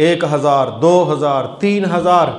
1000, 2000, 3000।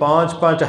5-5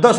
10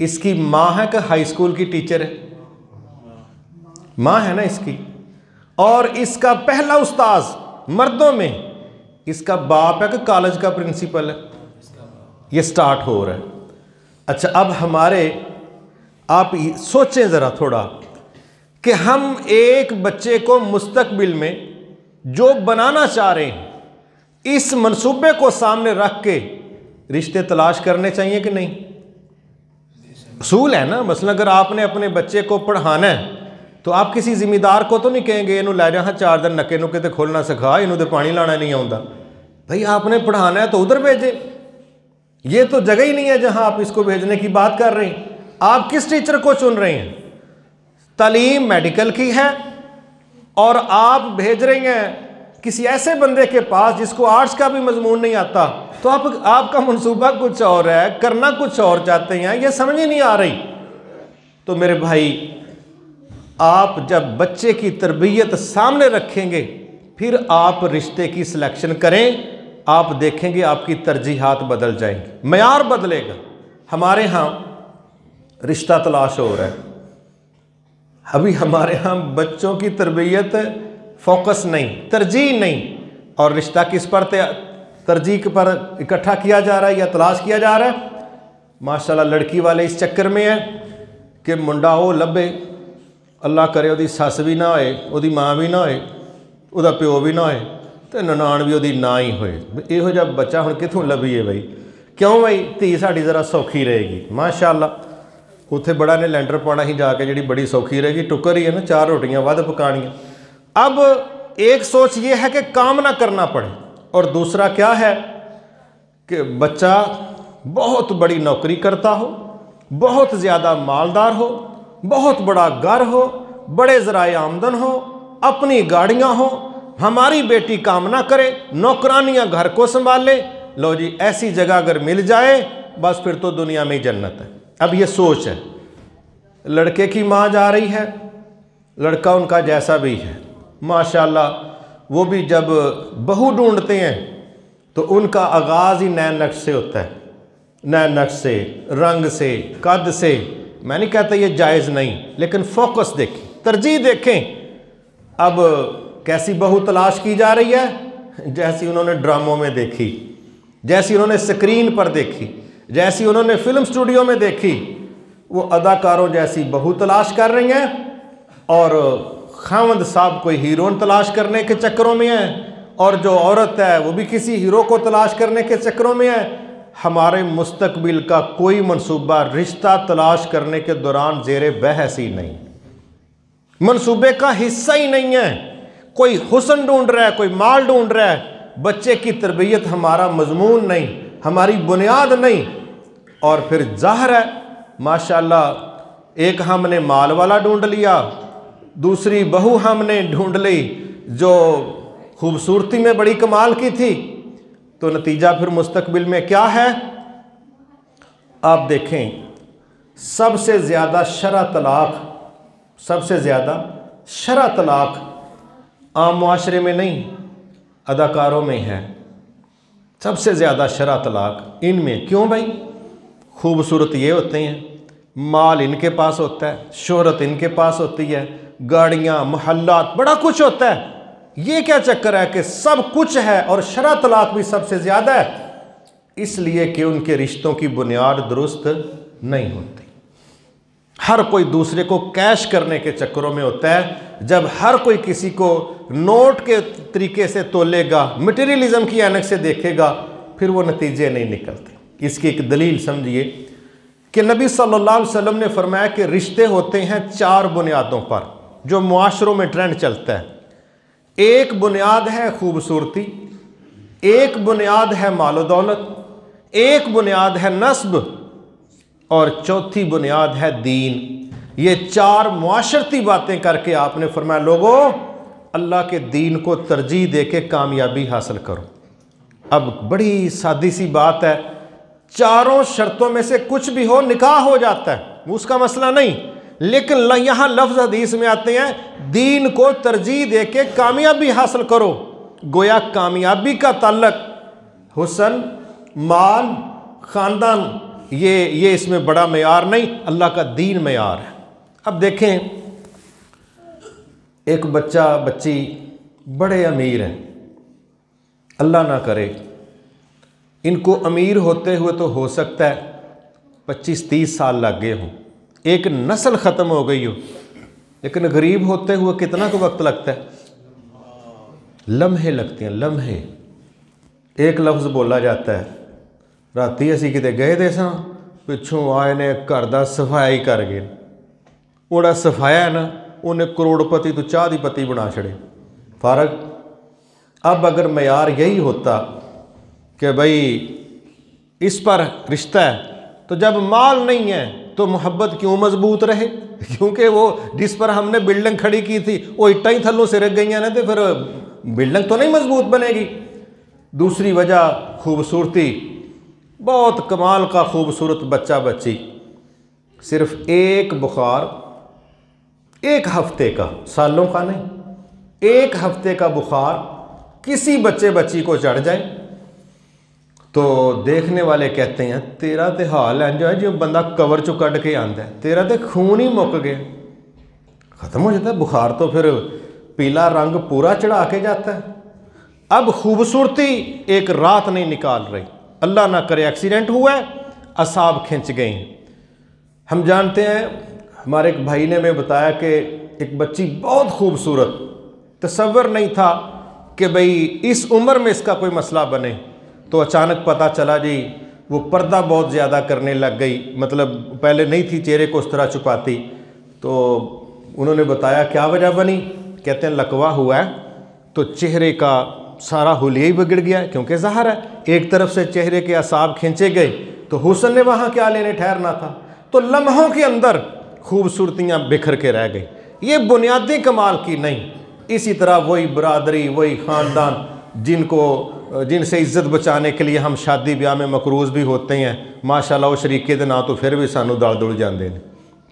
اس کی ماں ہے کہ ہائی اسکول کی ٹیچر ہے؟ ماں ہے نا اس کی. اور اس کا پہلا استاذ مردوں میں اس کا باپ ہے کہ کالج کا پرنسپل ہے؟ یہ سٹارٹ ہو رہا ہے. اچھا اب آپ سوچیں ذرا تھوڑا کہ ہم ایک بچے کو مستقبل میں جو بنانا چاہ رہے ہیں اس منصوبے کو سامنے رکھ کے رشتے تلاش کرنے چاہیے کہ نہیں؟ اصول ہے نا. مثلا اگر آپ نے اپنے بچے کو پڑھانا ہے تو آپ کسی ذمہ دار کو تو نہیں کہیں گے انہوں لے جا 4 دن نکے نکے تے کھولنا سکھا، انہوں دے پانی لانا نہیں آتا. بھائی آپ نے پڑھانا ہے تو ادھر بھیجیں. یہ تو جگہ ہی نہیں ہے جہاں آپ اس کو بھیجنے کی بات کر رہے ہیں. آپ کس ٹیچر کو چن رہے ہیں؟ تعلیم میڈیکل کی ہے اور آپ بھیج رہے ہیں کسی ایسے بندے کے پاس جس کو آرٹس کا بھی مضمون نہیں آتا. تو آپ کا منصوبہ کچھ اور ہے، کرنا کچھ اور چاہتے ہیں، یہ سمجھ ہی نہیں آ رہی. تو میرے بھائی آپ جب بچے کی تربیت سامنے رکھیں گے پھر آپ رشتے کی سلیکشن کریں، آپ دیکھیں گے آپ کی ترجیحات بدل جائیں گی، معیار بدلے گا. ہمارے ہاں رشتہ تلاش ہو رہا ہے. ابھی ہمارے ہاں بچوں کی تربیت فوکس نہیں، ترجیح نہیں. اور رشتہ کس پر ترجیح پر اکٹھا کیا جا رہا ہے یا تلاش کیا جا رہا ہے؟ ماشاءاللہ لڑکی والے اس چکر میں ہیں کہ منڈا وہ لبے، اللہ کرے وہ سس بھی نہ ہوئے، وہ ماں بھی نہ ہوئے، وہ پیو بھی نہ ہوئے، تو ننان بھی وہ نہ ہی ہوئے. یہو جہا بچہ ہوں کتوں لبھیے بھائی؟ کیوں بھائی؟ دھی ساڑی ذرا سوکھی رہے گی. ماشاءاللہ اتنے بڑا نے لینڈر پانا ہی جا کے جڑی بڑی سوکھی رہے گی، ٹکر ہی ہے نا، 4 روٹیاں ود پکانیاں. اب ایک سوچ یہ ہے کہ کام نہ کرنا پڑے، اور دوسرا کیا ہے کہ بچہ بہت بڑی نوکری کرتا ہو، بہت زیادہ مالدار ہو، بہت بڑا گھر ہو، بڑے ذرائع آمدن ہو، اپنی گاڑیاں ہوں، ہماری بیٹی کام نہ کرے، نوکرانیاں گھر کو سنبھالے. لو جی ایسی جگہ اگر مل جائے بس پھر تو دنیا میں ہی جنت ہے. اب یہ سوچ ہے. لڑکے کی ماں جا رہی ہے، لڑکا ان کا جیسا بھی ہے ماشاءاللہ، وہ بھی جب بہو ڈھونڈتے ہیں تو ان کا آغاز ہی نئے نقش سے ہوتا ہے، نئے نقش سے، رنگ سے، قد سے. میں نہیں کہتا یہ جائز نہیں، لیکن فوکس دیکھیں، ترجیح دیکھیں. اب کیسی بہو تلاش کی جا رہی ہے؟ جیسی انہوں نے ڈراموں میں دیکھی، جیسی انہوں نے سکرین پر دیکھی، جیسی انہوں نے فلم سٹوڈیو میں دیکھی، وہ اداکاروں جیسی بہو تلاش کر رہی ہیں. اور خاوند صاحب کوئی ہیروئن تلاش کرنے کے چکروں میں ہے، اور جو عورت ہے وہ بھی کسی ہیرو کو تلاش کرنے کے چکروں میں ہے. ہمارے مستقبل کا کوئی منصوبہ رشتہ تلاش کرنے کے دوران زیر بحث ہی نہیں، منصوبے کا حصہ ہی نہیں ہے. کوئی حسن ڈھونڈ رہا ہے، کوئی مال ڈھونڈ رہا ہے، بچے کی تربیت ہمارا مضمون نہیں، ہماری بنیاد نہیں. اور پھر ظاہر ہے ماشاءاللہ ایک ہم نے مال والا ڈھونڈ لیا، دوسری بہو ہم نے ڈھونڈ لی جو خوبصورتی میں بڑی کمال کی تھی. تو نتیجہ پھر مستقبل میں کیا ہے؟ آپ دیکھیں سب سے زیادہ شرح طلاق عام معاشرے میں نہیں، اداکاروں میں ہے. سب سے زیادہ شرح طلاق ان میں. کیوں بھائی؟ خوبصورت یہ ہوتے ہیں، مال ان کے پاس ہوتا ہے، شہرت ان کے پاس ہوتی ہے، گاڑیاں، محلات، بڑا کچھ ہوتا ہے. یہ کیا چکر ہے کہ سب کچھ ہے اور شرح طلاق بھی سب سے زیادہ ہے؟ اس لیے کہ ان کے رشتوں کی بنیاد درست نہیں ہوتی. ہر کوئی دوسرے کو کیش کرنے کے چکروں میں ہوتا ہے. جب ہر کوئی کسی کو نوٹ کے طریقے سے تولے گا، مٹیریلزم کی عینک سے دیکھے گا، پھر وہ نتیجے نہیں نکلتے. اس کی ایک دلیل سمجھیے کہ نبی صلی اللہ علیہ وسلم نے فرمایا کہ رشتے ہوتے ہیں 4 بنیادوں پر جو معاشروں میں ٹرینڈ چلتا ہے. ایک بنیاد ہے خوبصورتی، ایک بنیاد ہے مال و دولت، ایک بنیاد ہے نسب، اور چوتھی بنیاد ہے دین. یہ 4 معاشرتی باتیں کر کے آپ نے فرمایا لوگوں اللہ کے دین کو ترجیح دے کے کامیابی حاصل کرو. اب بڑی سادی سی بات ہے، 4 شرطوں میں سے کچھ بھی ہو نکاح ہو جاتا ہے، اس کا مسئلہ نہیں. لیکن یہاں لفظ حدیث میں آتے ہیں دین کو ترجیح دے کے کامیابی حاصل کرو. گویا کامیابی کا تعلق حسن، مال، خاندان، یہ اس میں بڑا معیار نہیں، اللہ کا دین معیار ہے۔ اب دیکھیں، ایک بچہ بچی بڑے امیر ہیں، اللہ نہ کرے ان کو امیر ہوتے ہوئے تو ہو سکتا ہے 25-30 سال لگ گئے ہوں، ایک نسل ختم ہو گئی ہو، لیکن غریب ہوتے ہوئے کتنا کو وقت لگتا ہے؟ لمحے لگتے ہیں، لمحے۔ ایک لفظ بولا جاتا ہے، راتی اسی کتے گئے دے ساں، پچھوں آئے نے گھر دا صفایا ہی کر گئے، اوڑا صفایا ہے نا انہیں کروڑ پتی تو چاہ دی پتی بنا چھڑے، فارغ۔ اب اگر معیار یہی ہوتا کہ بھئی اس پر رشتہ ہے، تو جب مال نہیں ہے تو محبت کیوں مضبوط رہے؟ کیونکہ وہ جس پر ہم نے بلڈنگ کھڑی کی تھی وہ اٹھا ہی تھلوں سے رکھ گئی ہیں نا، تو پھر بلڈنگ تو نہیں مضبوط بنے گی۔ دوسری وجہ خوبصورتی، بہت کمال کا خوبصورت بچہ بچی، صرف ایک بخار، ایک ہفتے کا، سالوں کا نہیں، ایک ہفتے کا بخار کسی بچے بچی کو چڑھ جائے تو دیکھنے والے کہتے ہیں تیرا تے حال ہے جو بندہ کور چو کٹ کے آندا ہے، تیرا تے خون ہی مک گیا، ختم ہو جاتا ہے بخار، تو پھر پیلا رنگ پورا چڑھا کے جاتا ہے۔ اب خوبصورتی ایک رات نہیں نکال رہی، اللہ نہ کرے ایکسیڈنٹ ہوا ہے، اعصاب کھنچ گئے ہیں۔ ہم جانتے ہیں، ہمارے ایک بھائی نے ہمیں بتایا کہ ایک بچی بہت خوبصورت، تصور نہیں تھا کہ بھئی اس عمر میں اس کا کوئی مسئلہ بنے، تو اچانک پتہ چلا جی وہ پردہ بہت زیادہ کرنے لگ گئی، مطلب پہلے نہیں تھی چہرے کو اس طرح چھپاتی، تو انہوں نے بتایا کیا وجہ بنی، کہتے ہیں لقوہ ہوا ہے تو چہرے کا سارا حلیہ ہی بگڑ گیا، کیونکہ ظاہر ہے ایک طرف سے چہرے کے اعصاب کھینچے گئے تو حسن نے وہاں کیا لینے ٹھہرنا تھا، تو لمحوں کے اندر خوبصورتیاں بکھر کے رہ گئی۔ یہ بنیادی کمال کی نہیں۔ اسی طرح وہی برادری، وہی خاندان جن سے عزت بچانے کے لیے ہم شادی بیاہ میں مقروض بھی ہوتے ہیں، ماشاءاللہ وہ شریکے دے نا تو پھر بھی سانو دڑ جاندے ہیں،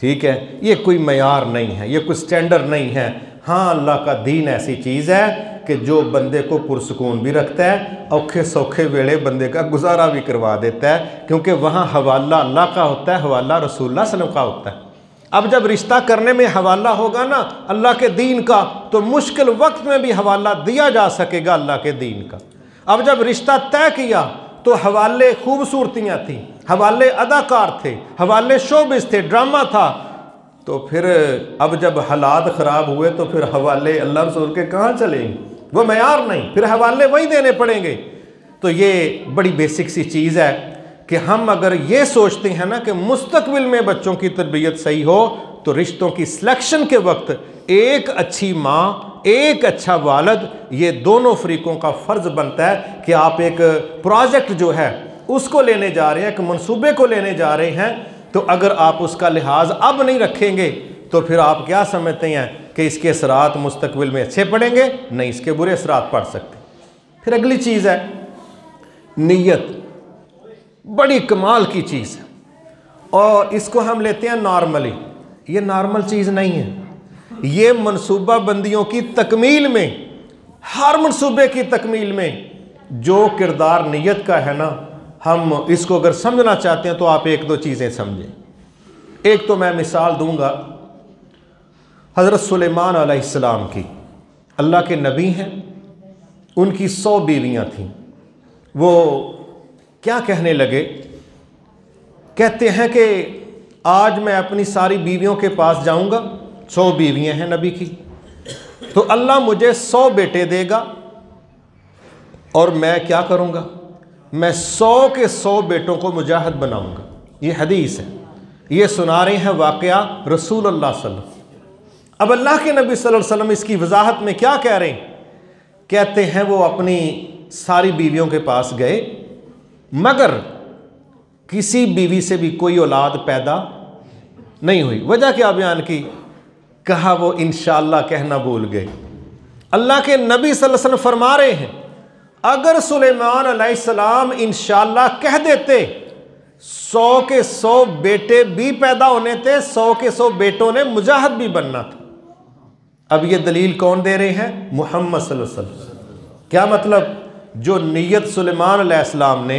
ٹھیک ہے، یہ کوئی معیار نہیں ہے، یہ کوئی سٹینڈرڈ نہیں ہے۔ ہاں اللہ کا دین ایسی چیز ہے کہ جو بندے کو پرسکون بھی رکھتا ہے، اوکھے سوکھے ویلے بندے کا گزارا بھی کروا دیتا ہے، کیونکہ وہاں حوالہ اللہ کا ہوتا ہے، حوالہ رسول اللہ صلی اللہ علیہ وسلم کا ہوتا ہے۔ اب جب رشتہ کرنے میں حوالہ ہوگا نا اللہ کے دین کا، تو مشکل وقت میں بھی حوالہ دیا جا سکے گا اللہ کے دین کا۔ اب جب رشتہ طے کیا تو حوالے خوبصورتیاں تھیں، حوالے اداکار تھے، حوالے شوبز تھے، ڈرامہ تھا، تو پھر اب جب حالات خراب ہوئے تو پھر حوالے اللہ رسول کے کہاں چلیں گے؟ وہ معیار نہیں، پھر حوالے وہی دینے پڑیں گے۔ تو یہ بڑی بیسک سی چیز ہے کہ ہم اگر یہ سوچتے ہیں نا کہ مستقبل میں بچوں کی تربیت صحیح ہو، تو رشتوں کی سلیکشن کے وقت ایک اچھی ماں، ایک اچھا والد، یہ دونوں فریقوں کا فرض بنتا ہے کہ آپ ایک پروجیکٹ جو ہے اس کو لینے جا رہے ہیں، ایک منصوبے کو لینے جا رہے ہیں، تو اگر آپ اس کا لحاظ اب نہیں رکھیں گے تو پھر آپ کیا سمجھتے ہیں کہ اس کے اثرات مستقبل میں اچھے پڑیں گے؟ نہیں، اس کے برے اثرات پڑ سکتے۔ پھر اگلی چیز ہے نیت، بڑی کمال کی چیز ہے، اور اس کو ہم لیتے ہیں نارملی۔ یہ نارمل چیز نہیں ہے، یہ منصوبہ بندیوں کی تکمیل میں، ہر منصوبے کی تکمیل میں جو کردار نیت کا ہے نا، ہم اس کو اگر سمجھنا چاہتے ہیں تو آپ ایک دو چیزیں سمجھیں۔ ایک تو میں مثال دوں گا حضرت سلیمان علیہ السلام کی، اللہ کے نبی ہیں، ان کی 100 بیویاں تھیں۔ وہ کیا کہنے لگے؟ کہتے ہیں کہ آج میں اپنی ساری بیویوں کے پاس جاؤں گا، 100 بیویاں ہیں نبی کی، تو اللہ مجھے 100 بیٹے دے گا، اور میں کیا کروں گا؟ میں 100 کے 100 بیٹوں کو مجاہد بناؤں گا۔ یہ حدیث ہے، یہ سنا رہے ہیں واقعہ رسول اللہ صلی اللہ علیہ وسلم۔ اب اللہ کے نبی صلی اللہ علیہ وسلم اس کی وضاحت میں کیا کہہ رہے ہیں؟ کہتے ہیں وہ اپنی ساری بیویوں کے پاس گئے، مگر کسی بیوی سے بھی کوئی اولاد پیدا نہیں ہوئی۔ وجہ کیا بیان کی؟ کہا وہ انشاءاللہ کہنا بھول گئے۔ اللہ کے نبی صلی اللہ علیہ وسلم فرما رہے ہیں اگر سلیمان علیہ السلام انشاءاللہ کہہ دیتے 100 کے 100 بیٹے بھی پیدا ہونے تھے، 100 کے 100 بیٹوں نے مجاہد بھی بننا تھا۔ اب یہ دلیل کون دے رہے ہیں؟ محمد صلی اللہ علیہ وسلم۔ کیا مطلب؟ جو نیت سلیمان علیہ السلام نے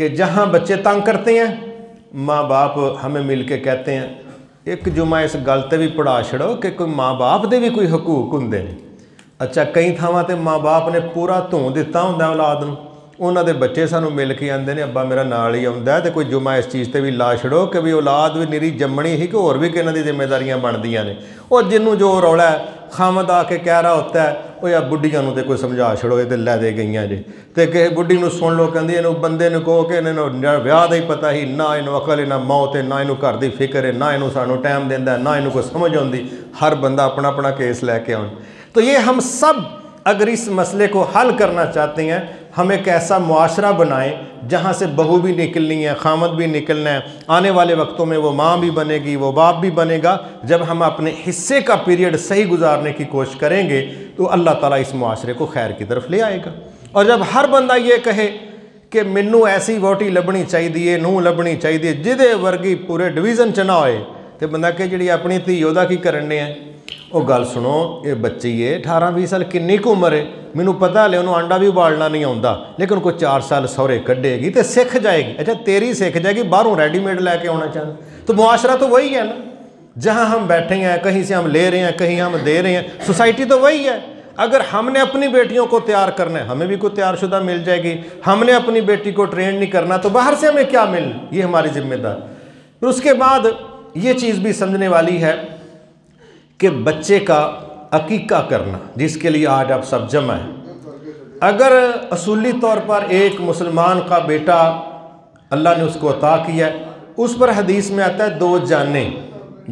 کہ جہاں بچے تنگ کرتے ہیں ماں باپ ہمیں مل کے کہتے ہیں ایک جمعہ اس گل تے بھی پڑھا چھڑو کہ کوئی ماں باپ دے بھی کوئی حقوق ہوندے نے۔ اچھا کئی تھاواں تے ماں باپ نے پورا دھوں دتا ہوندا اولاد نوں، انہاں دے بچے سانوں مل کے آندے نے ابا میرا نال ہی آوندا ہے تے کوئی جمعہ اس چیز تے بھی لا چھڑو کہ بھی اولاد بھی نری جمنی ہی کہ اور بھی کہ انہاں دی ذمہ داریاں بندیاں نے۔ اور جنوں جو رولا ہے خامد آ کے کہہ رہا ہوتا ہے وہ یا بڈھیاں نوں تے کوئی سمجھا چھڑو یہ تے لے دے گئیاں جی تے کہ بڈھی نوں سن لو کہندی اینوں بندے نوں کہو کہ انہاں نوں ویاہ دا ہی پتہ ہی نہ اینوں عقل ہے نہ موت ہے نہ اینوں گھر دی فکر ہے نہ اینوں سانوں ٹائم دیندا ہے نہ اینوں کوئی سمجھ آندی، ہر بندہ اپنا اپنا کیس لے کے آن۔ تو یہ ہم سب اگر اس مسئلے کو حل کرنا چاہتے ہیں ہم ایک ایسا معاشرہ بنائیں جہاں سے بہو بھی نکلنی ہے خامد بھی نکلنا ہے، آنے والے وقتوں میں وہ ماں بھی بنے گی وہ باپ بھی بنے گا۔ جب ہم اپنے حصے کا پیریڈ صحیح گزارنے کی کوشش کریں گے تو اللہ تعالیٰ اس معاشرے کو خیر کی طرف لے آئے گا۔ اور جب ہر بندہ یہ کہے کہ منوں ایسی ووٹی لبنی چاہیے نوں لبنی چاہیے جدے ورگی پورے ڈویژن چ نہ ہوئے تو بندہ کہ جڑی اپنی دھی وہ کی کرنے ہیں وہ گل سنو یہ بچی ہے 18-20 سال کنی کو عمر ہے مینوں پتا لے انہوں انڈا بھی ابالنا نہیں آتا لیکن کوئی 4 سال سورے کڈے گی تو سکھ جائے گی۔ اچھا تیری سکھ جائے گی باہروں ریڈی میڈ لے کے آنا چاہتے تو معاشرہ تو وہی ہے نا، جہاں ہم بیٹھے ہیں کہیں سے ہم لے رہے ہیں کہیں ہم دے رہے ہیں، سوسائٹی تو وہی ہے۔ اگر ہم نے اپنی بیٹیوں کو تیار کرنا ہے ہمیں بھی کوئی تیار شدہ مل جائے گی، ہم نے اپنی بیٹی کو ٹرین نہیں کرنا تو باہر سے ہمیں کیا مل، یہ ہماری ذمہ دار۔ پھر اس کے بعد یہ چیز بھی سمجھنے والی ہے کہ بچے کا عقیقہ کرنا جس کے لیے آج آپ سب جمع ہیں، اگر اصولی طور پر ایک مسلمان کا بیٹا اللہ نے اس کو عطا کیا ہے اس پر حدیث میں آتا ہے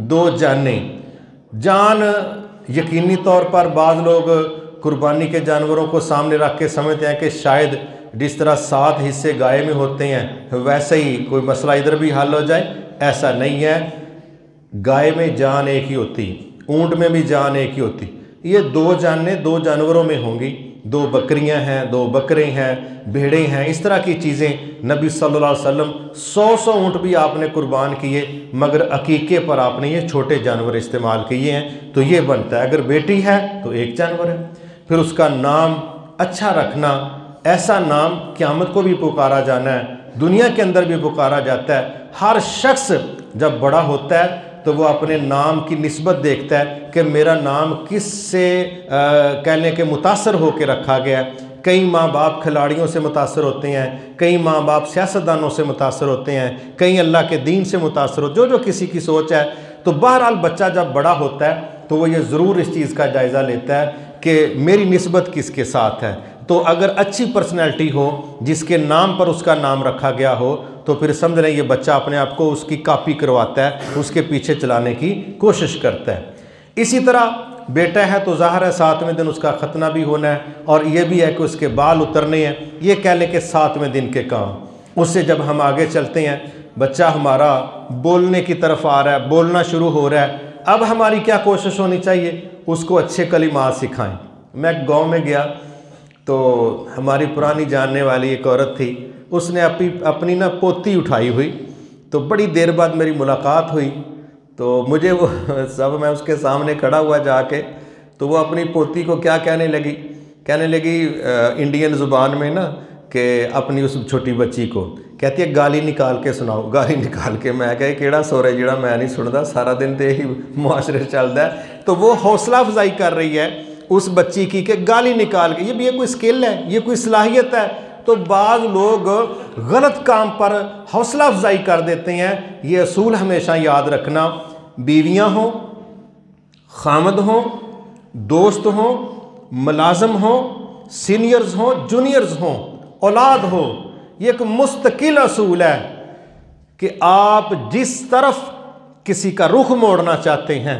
2 جانیں۔ جان یقینی طور پر بعض لوگ قربانی کے جانوروں کو سامنے رکھ کے سمجھتے ہیں کہ شاید جس طرح 7 حصے گائے میں ہوتے ہیں ویسے ہی کوئی مسئلہ ادھر بھی حل ہو جائے، ایسا نہیں ہے۔ گائے میں جان ایک ہی ہوتی، اونٹ میں بھی جان ایک ہی ہوتی، یہ 2 جانیں 2 جانوروں میں ہوں گی، 2 بکریاں ہیں 2 بکرے ہیں بھیڑیں ہیں، اس طرح کی چیزیں۔ نبی صلی اللہ علیہ وسلم 100 اونٹ بھی آپ نے قربان کیے مگر عقیقے پر آپ نے یہ چھوٹے جانور استعمال کیے ہیں، تو یہ بنتا ہے اگر بیٹی ہے تو 1 جانور ہے۔ پھر اس کا نام اچھا رکھنا، ایسا نام قیامت کو بھی پکارا جانا ہے، دنیا کے اندر بھی پکارا جاتا ہے۔ ہر شخص جب بڑا ہوتا ہے تو وہ اپنے نام کی نسبت دیکھتا ہے کہ میرا نام کس سے کہنے کے متاثر ہو کے رکھا گیا ہے۔ کئی ماں باپ کھلاڑیوں سے متاثر ہوتے ہیں، کئی ماں باپ سیاستدانوں سے متاثر ہوتے ہیں، کئی اللہ کے دین سے متاثر جو کسی کی سوچ ہے۔ تو بہرحال بچہ جب بڑا ہوتا ہے تو وہ یہ ضرور اس چیز کا جائزہ لیتا ہے کہ میری نسبت کس کے ساتھ ہے۔ تو اگر اچھی پرسنالٹی ہو جس کے نام پر اس کا نام رکھا گیا ہو تو پھر سمجھ لیں یہ بچہ اپنے آپ کو اس کی کاپی کرواتا ہے، اس کے پیچھے چلانے کی کوشش کرتا ہے۔ اسی طرح بیٹا ہے تو ظاہر ہے 7ویں دن اس کا ختنہ بھی ہونا ہے، اور یہ بھی ہے کہ اس کے بال اترنے ہیں، یہ کہہ لیں کہ 7ویں دن کے کام۔ اس سے جب ہم آگے چلتے ہیں بچہ ہمارا بولنے کی طرف آ رہا ہے، بولنا شروع ہو رہا ہے، اب ہماری کیا کوشش ہونی چاہیے؟ اس کو اچھے کلمات سکھائیں۔ میں ایک گاؤں میں گیا تو ہماری پرانی جاننے والی ایک عورت تھی، اس نے اپنی پوتی اٹھائی ہوئی، تو بڑی دیر بعد میری ملاقات ہوئی تو مجھے وہ سب میں اس کے سامنے کھڑا ہوا جا کے تو وہ اپنی پوتی کو کیا کہنے لگی انڈین زبان میں کہ اپنی اس چھوٹی بچی کو کہتی ہے گالی نکال کے سناؤ، گالی نکال کے۔ میں کہا کیڑا سور ہے جڑا میں نہیں سنتا، سارا دن تو یہی معاشرے چلتا ہے۔ تو وہ حوصلہ افزائی کر رہی ہے اس بچی کی کہ گالی نکال کے، یہ کوئی سکل ہے، یہ کوئی صلاحیت ہے۔ تو بعض لوگ غلط کام پر حوصلہ افزائی کر دیتے ہیں۔ یہ اصول ہمیشہ یاد رکھنا، بیویاں ہوں، خامد ہوں، دوست ہوں، ملازم ہوں، سینئرز ہوں، جونیئرز ہوں، اولاد ہو، یہ ایک مستقل اصول ہے کہ آپ جس طرف کسی کا رخ موڑنا چاہتے ہیں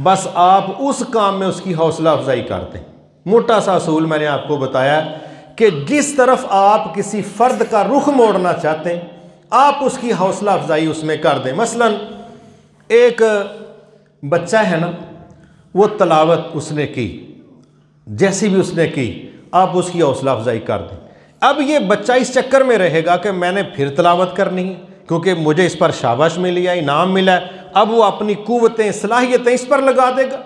بس آپ اس کام میں اس کی حوصلہ افزائی کر دیں۔ موٹا سا اصول میں نے آپ کو بتایا کہ جس طرف آپ کسی فرد کا رخ موڑنا چاہتے ہیں آپ اس کی حوصلہ افزائی اس میں کر دیں۔ مثلا ایک بچہ ہے وہ تلاوت اس نے کی، جیسی بھی اس نے کی آپ اس کی حوصلہ افزائی کر دیں۔ اب یہ بچہ اس چکر میں رہے گا کہ میں نے پھر تلاوت کرنی ہے کیونکہ مجھے اس پر شاباش ملی ہے، انعام ملا ہے، اب وہ اپنی قوتیں صلاحیتیں اس پر لگا دے گا۔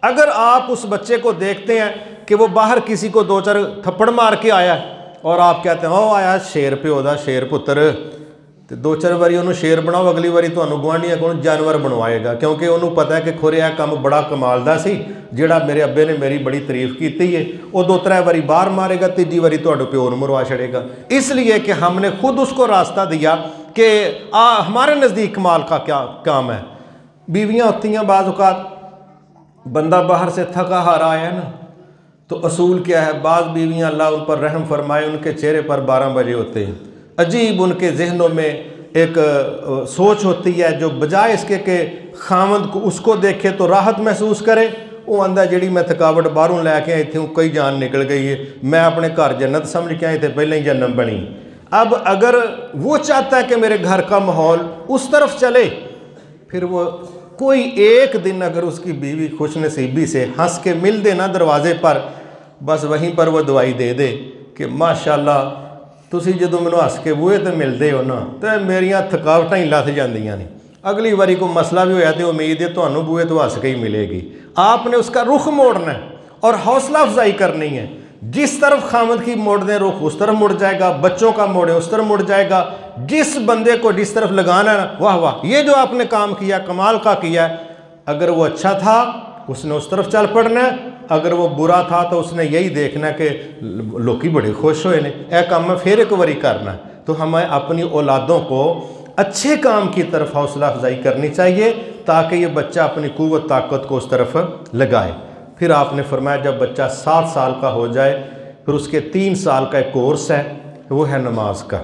اگر آپ اس بچے کو دیکھتے ہیں کہ وہ باہر کسی کو 2-4 تھپڑ مار کے آیا ہے اور آپ کہتے ہیں او آیا شیر پیو دا شیر پتر، تو 2-4 واری انہوں شیر بناؤ، اگلی واری تمہیں گوانڈیاں کو جانور بنوائے گا، کیونکہ انہوں پتہ ہے کہ کھورے یہ کام بڑا کمال دا سی، جیڑا میرے ابے نے میری بڑی تعریف کیتی ہے، وہ 2-3 واری باہر مارے گا، تیجی واری تہاڈے پیو نوں مروا چھڑے گا۔ اس لیے کہ ہم نے خود اس کو راستہ دیا کہ ہمارے نزدیک کمال کا کیا کام ہے۔ بیویاں ہوتی ہیں بعض اوقات، بندہ باہر سے تھکا ہارا آیا نا، تو اصول کیا ہے، بعض بیویاں اللہ ان پر رحم فرمائے، ان کے چہرے پر 12 بجے ہوتے ہیں، عجیب ان کے ذہنوں میں ایک سوچ ہوتی ہے، جو بجائے اس کے کہ خامند کو اس کو دیکھے تو راحت محسوس کرے، وہ اندھا جڑی میں تھکاوٹ باہروں لے کے آئی تھی ہوں، کئی جان نکل گئی ہے، میں اپنے گھر جنت سمجھ کے آئی تھے، پہلے ہی جنم بنی۔ اب اگر وہ چاہتا ہے کہ میرے گھر کا ماحول اس طرف چلے، پھر وہ کوئی ایک دن اگر اس کی بیوی خوش نصیبی سے ہنس کے مل دے نا دروازے پر، بس وہیں پر وہ دعائی دے دے کہ ماشاءاللہ تسی جدو مینوں ہس کے بوئے تے ملدے ہو نا تے میریاں تھکاوٹاں ہی لتھ جاندیاں نے، اگلی واری کو مسئلہ بھی ہویا تے امید ہے تانوں بوئے تو ہس کے ہی ملے گی۔ آپ نے اس کا رخ موڑنا ہے اور حوصلہ افزائی کرنی ہے، جس طرف خامد کی موڑ دیں رخ اس طرف مڑ جائے گا، بچوں کا موڑے اس طرف مڑ جائے گا، جس بندے کو جس طرف لگانا ہے، واہ واہ یہ جو آپ نے کام کیا کمال کا کیا ہے، اگر وہ اچھا تھا اس نے اس طرف چل پڑنا ہے، اگر وہ برا تھا تو اس نے یہی دیکھنا ہے کہ لوکی بڑے خوش ہوئے نے، اے کام میں پھر ایک واری کرنا ہے۔ تو ہمیں اپنی اولادوں کو اچھے کام کی طرف حوصلہ افزائی کرنی چاہیے تاکہ یہ بچہ اپنی قوت طاقت کو اس طرف لگائے۔ پھر آپ نے فرمایا جب بچہ 7 سال کا ہو جائے پھر اس کے 3 سال کا ایک کورس ہے، وہ ہے نماز کا،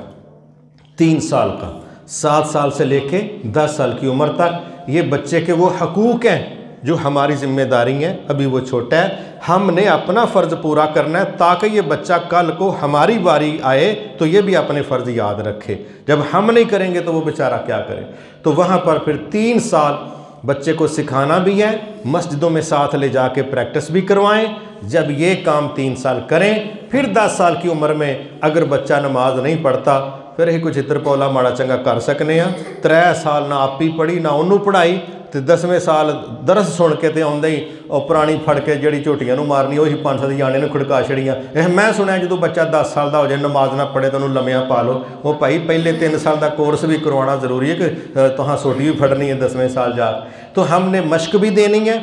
3 سال کا، 7 سال سے لے کے 10 سال کی عمر تک، یہ بچے کے وہ حقوق ہیں جو ہماری ذمہ داری ہیں، ابھی وہ چھوٹا ہے، ہم نے اپنا فرض پورا کرنا ہے تاکہ یہ بچہ کل کو ہماری باری آئے تو یہ بھی اپنے فرض یاد رکھے، جب ہم نہیں کریں گے تو وہ بیچارہ کیا کرے۔ تو وہاں پر پھر 3 سال بچے کو سکھانا بھی ہے، مسجدوں میں ساتھ لے جا کے پریکٹس بھی کروائیں، جب یہ کام 3 سال کریں پھر 10 سال کی عمر میں اگر بچہ نماز نہیں پڑھتا پھر ہی کچھ اتر پولا ماڑا چنگا کر سکنے ہیں، 3 سال نہ آپ ہی پڑھی نہ انہوں پڑھائی، تو 10ویں سال درس سن کے تے آندے ہی اور پرانی پھڑ کے جڑی جھوٹیاں نو مارنی وہی 5-7 جانے نے کھڑکا چھڑیاں۔ میں سنیا جدو بچہ 10 سال دا ہو جائے نماز نہ پڑھے تو انہوں لمیاں پا لو، وہ بھائی پہلے 3 سال دا کورس بھی کروانا ضروری ہے کہ تہاں سوٹی بھی پھڑنی ہے 10ویں سال جا۔ تو ہم نے مشق بھی دینی ہے،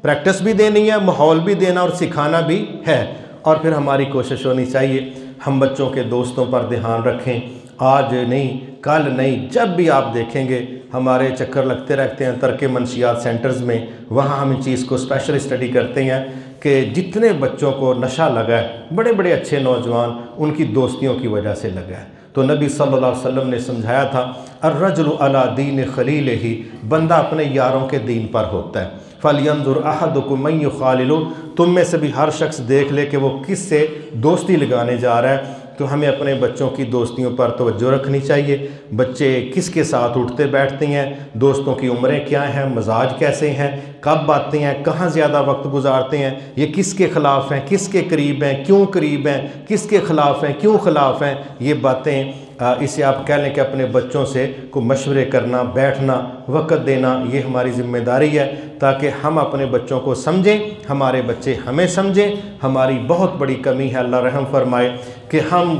پریکٹس بھی دینی ہے، ماحول بھی دینا اور سکھانا بھی ہے، اور پھر ہماری کوشش ہونی چاہیے ہم بچوں کے دوستوں پر دھیان رکھیں، آج نہیں کل نہیں، جب بھی آپ دیکھیں گے ہمارے چکر لگتے رہتے ہیں ترک منشیات سینٹرز میں، وہاں ہم ان چیز کو اسپیشل اسٹڈی کرتے ہیں کہ جتنے بچوں کو نشہ لگا ہے، بڑے بڑے اچھے نوجوان ان کی دوستیوں کی وجہ سے لگا ہے۔ تو نبی صلی اللہ علیہ وسلم نے سمجھایا تھا الرجل علی دین خلیلہ، بندہ اپنے یاروں کے دین پر ہوتا ہے۔ فَلْيَنْظُرْ أَحَدُكُمْ مَنْ يُخَالِلُ، تم میں سے بھی ہر شخص دیکھ لے کہ وہ کس سے دوستی لگانے جا رہا ہے۔ تو ہمیں اپنے بچوں کی دوستیوں پر توجہ رکھنی چاہیے، بچے کس کے ساتھ اٹھتے بیٹھتے ہیں، دوستوں کی عمریں کیا ہیں، مزاج کیسے ہیں، کب آتے ہیں، کہاں زیادہ وقت گزارتے ہیں، یہ کس کے خلاف ہیں، کس کے قریب ہیں، کیوں قریب ہیں، کس کے خلاف ہیں، کیوں خلاف ہیں، یہ باتیں اسے آپ کہہ لیں کہ اپنے بچوں سے کو مشورے کرنا، بیٹھنا، وقت دینا، یہ ہماری ذمہ داری ہے تاکہ ہم اپنے بچوں کو سمجھیں، ہمارے بچے ہمیں سمجھیں۔ ہماری بہت بڑی کمی ہے، اللہ رحم فرمائے، کہ ہم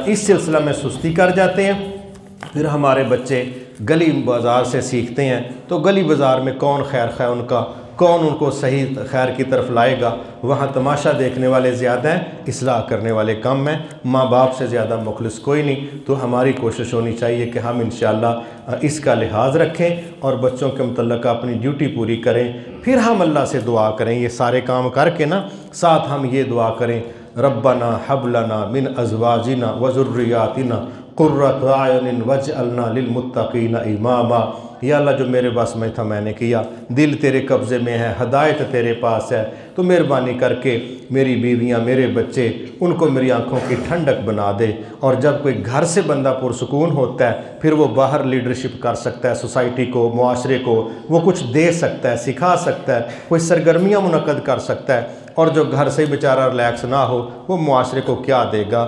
اس سلسلہ میں سستی کر جاتے ہیں، پھر ہمارے بچے گلی بازار سے سیکھتے ہیں، تو گلی بازار میں کون خیر خواہ ان کا، کون ان کو صحیح خیر کی طرف لائے گا، وہاں تماشا دیکھنے والے زیادہ ہیں، اصلاح کرنے والے کم ہیں، ماں باپ سے زیادہ مخلص کوئی نہیں۔ تو ہماری کوشش ہونی چاہیے کہ ہم انشاءاللہ اس کا لحاظ رکھیں اور بچوں کے متعلق اپنی ڈیوٹی پوری کریں، پھر ہم اللہ سے دعا کریں، یہ سارے کام کر کے نا ساتھ ہم یہ دعا کریں ربنا حب لنا من ازواجنا وذریاتنا قرۃ اعین واجعلنا للمتقین اماما۔ یا اللہ جو میرے بس میں تھا میں نے کیا، دل تیرے قبضے میں ہے، ہدایت تیرے پاس ہے، تو مہربانی کر کے میری بیویاں، میرے بچے، ان کو میری آنکھوں کی ٹھنڈک بنا دے۔ اور جب کوئی گھر سے بندہ پرسکون ہوتا ہے پھر وہ باہر لیڈرشپ کر سکتا ہے، سوسائٹی کو، معاشرے کو وہ کچھ دے سکتا ہے، سکھا سکتا ہے، کوئی سرگرمیاں منعقد کر سکتا ہے۔ اور جو گھر سے بیچارہ ریلیکس نہ ہو وہ معاشرے کو کیا دے گا؟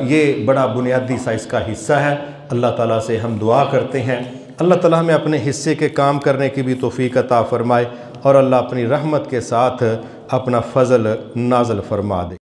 یہ بڑا بنیادی سا اس کا حصہ ہے۔ اللہ تعالیٰ سے ہم دعا کرتے ہیں اللہ تعالیٰ ہمیں اپنے حصے کے کام کرنے کی بھی توفیق عطا فرمائے، اور اللہ اپنی رحمت کے ساتھ اپنا فضل نازل فرما دے۔